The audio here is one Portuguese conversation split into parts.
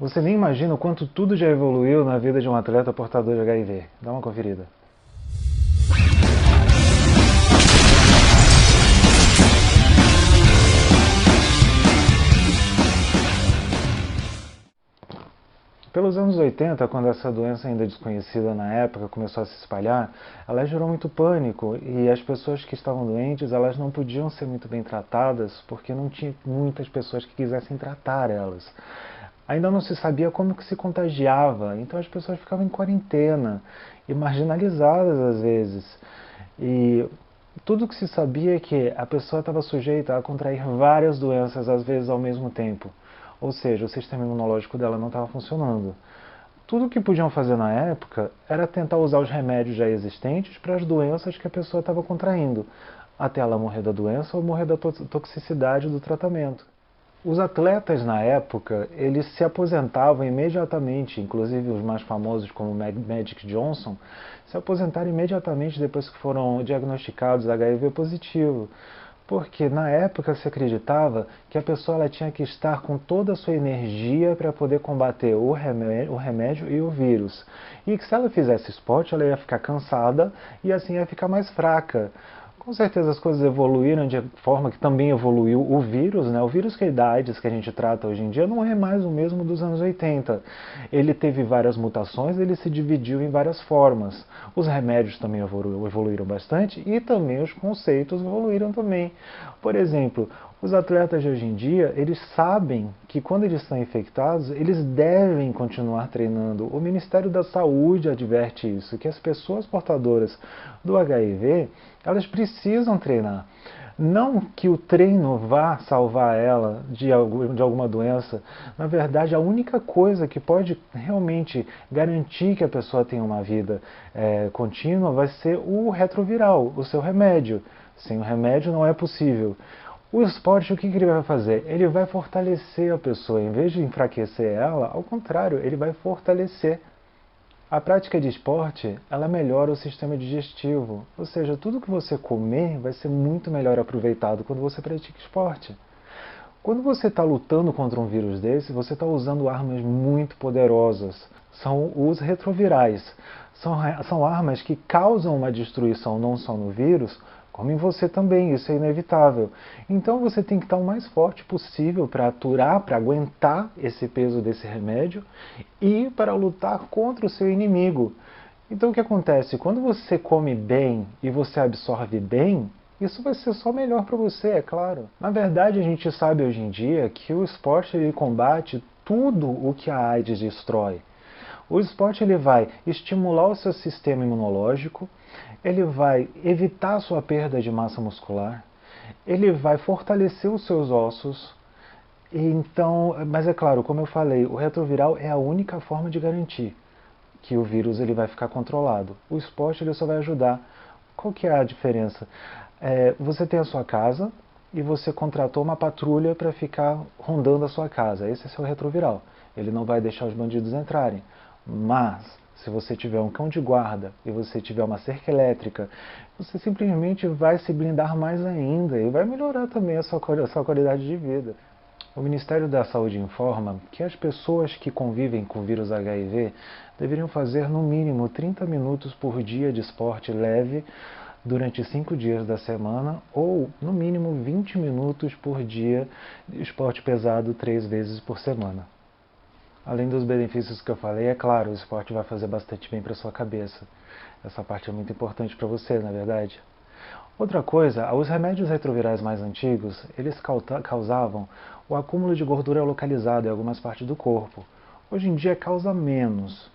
Você nem imagina o quanto tudo já evoluiu na vida de um atleta portador de HIV. Dá uma conferida. Pelos anos 80, quando essa doença ainda desconhecida na época começou a se espalhar, ela gerou muito pânico e as pessoas que estavam doentes, elas não podiam ser muito bem tratadas porque não tinha muitas pessoas que quisessem tratar elas. Ainda não se sabia como que se contagiava, então as pessoas ficavam em quarentena e marginalizadas às vezes. E tudo que se sabia é que a pessoa estava sujeita a contrair várias doenças às vezes ao mesmo tempo. Ou seja, o sistema imunológico dela não estava funcionando. Tudo o que podiam fazer na época era tentar usar os remédios já existentes para as doenças que a pessoa estava contraindo, até ela morrer da doença ou morrer da toxicidade do tratamento. Os atletas na época, eles se aposentavam imediatamente, inclusive os mais famosos como Magic Johnson, se aposentaram imediatamente depois que foram diagnosticados HIV positivo. Porque na época se acreditava que a pessoa ela tinha que estar com toda a sua energia para poder combater o remédio e o vírus. E que se ela fizesse esporte, ela ia ficar cansada e assim ia ficar mais fraca. Com certeza as coisas evoluíram de forma que também evoluiu o vírus, né? O vírus que é da AIDS que a gente trata hoje em dia não é mais o mesmo dos anos 80. Ele teve várias mutações, ele se dividiu em várias formas. Os remédios também evoluíram bastante e também os conceitos evoluíram também. Por exemplo, os atletas de hoje em dia, eles sabem que quando eles estão infectados, eles devem continuar treinando. O Ministério da Saúde adverte isso, que as pessoas portadoras do HIV, elas precisam treinar. Não que o treino vá salvar ela de alguma doença. Na verdade, a única coisa que pode realmente garantir que a pessoa tenha uma vida contínua vai ser o retroviral, o seu remédio. Sem o remédio não é possível. O esporte, o que ele vai fazer? Ele vai fortalecer a pessoa. Em vez de enfraquecer ela, ao contrário, ele vai fortalecer. A prática de esporte, ela melhora o sistema digestivo. Ou seja, tudo que você comer vai ser muito melhor aproveitado quando você pratica esporte. Quando você está lutando contra um vírus desse, você está usando armas muito poderosas. São os retrovirais. São armas que causam uma destruição não só no vírus, como em você também, isso é inevitável. Então você tem que estar o mais forte possível para aturar, para aguentar esse peso desse remédio e para lutar contra o seu inimigo. Então o que acontece? Quando você come bem e você absorve bem, isso vai ser só melhor para você, é claro. Na verdade, a gente sabe hoje em dia que o esporte ele combate tudo o que a AIDS destrói. O esporte ele vai estimular o seu sistema imunológico, ele vai evitar a sua perda de massa muscular, ele vai fortalecer os seus ossos. Então, mas é claro, como eu falei, o retroviral é a única forma de garantir que o vírus ele vai ficar controlado. O esporte ele só vai ajudar. Qual que é a diferença? Você tem a sua casa e você contratou uma patrulha para ficar rondando a sua casa. Esse é seu retroviral. Ele não vai deixar os bandidos entrarem. Mas, se você tiver um cão de guarda e você tiver uma cerca elétrica, você simplesmente vai se blindar mais ainda e vai melhorar também a sua qualidade de vida. O Ministério da Saúde informa que as pessoas que convivem com o vírus HIV deveriam fazer no mínimo 30 minutos por dia de esporte leve durante 5 dias da semana ou no mínimo 20 minutos por dia de esporte pesado 3 vezes por semana. Além dos benefícios que eu falei, é claro, o esporte vai fazer bastante bem para a sua cabeça. Essa parte é muito importante para você, na verdade. Outra coisa, os remédios retrovirais mais antigos, eles causavam o acúmulo de gordura localizada em algumas partes do corpo. Hoje em dia causa menos.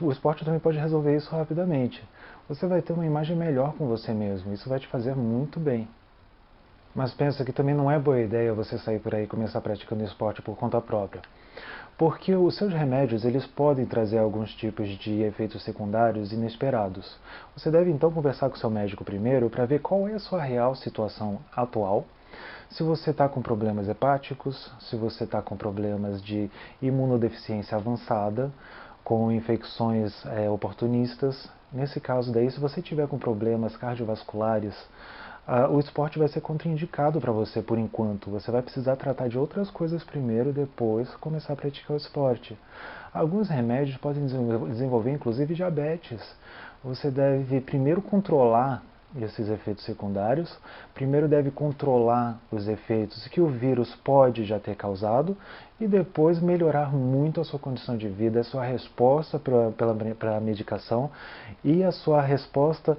O esporte também pode resolver isso rapidamente. Você vai ter uma imagem melhor com você mesmo, isso vai te fazer muito bem. Mas pensa que também não é boa ideia você sair por aí e começar praticando esporte por conta própria. Porque os seus remédios eles podem trazer alguns tipos de efeitos secundários inesperados. Você deve então conversar com seu médico primeiro para ver qual é a sua real situação atual. Se você está com problemas hepáticos, se você está com problemas de imunodeficiência avançada, com infecções oportunistas. Nesse caso daí, se você tiver com problemas cardiovasculares o esporte vai ser contraindicado para você por enquanto. Você vai precisar tratar de outras coisas primeiro e depois começar a praticar o esporte. Alguns remédios podem desenvolver inclusive diabetes. Você deve primeiro controlar esses efeitos secundários, primeiro deve controlar os efeitos que o vírus pode já ter causado e depois melhorar muito a sua condição de vida, a sua resposta para a medicação e a sua resposta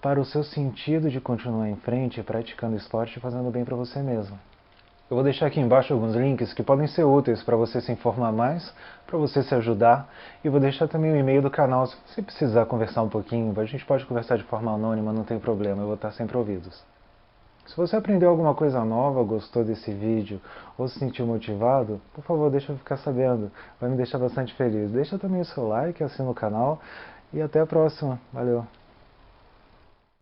para o seu sentido de continuar em frente, praticando esporte e fazendo bem para você mesmo. Eu vou deixar aqui embaixo alguns links que podem ser úteis para você se informar mais, para você se ajudar, e vou deixar também o e-mail do canal se você precisar conversar um pouquinho. A gente pode conversar de forma anônima, não tem problema, eu vou estar sempre ouvidos. Se você aprendeu alguma coisa nova, gostou desse vídeo ou se sentiu motivado, por favor, deixa eu ficar sabendo, vai me deixar bastante feliz. Deixa também o seu like, assina o canal e até a próxima. Valeu!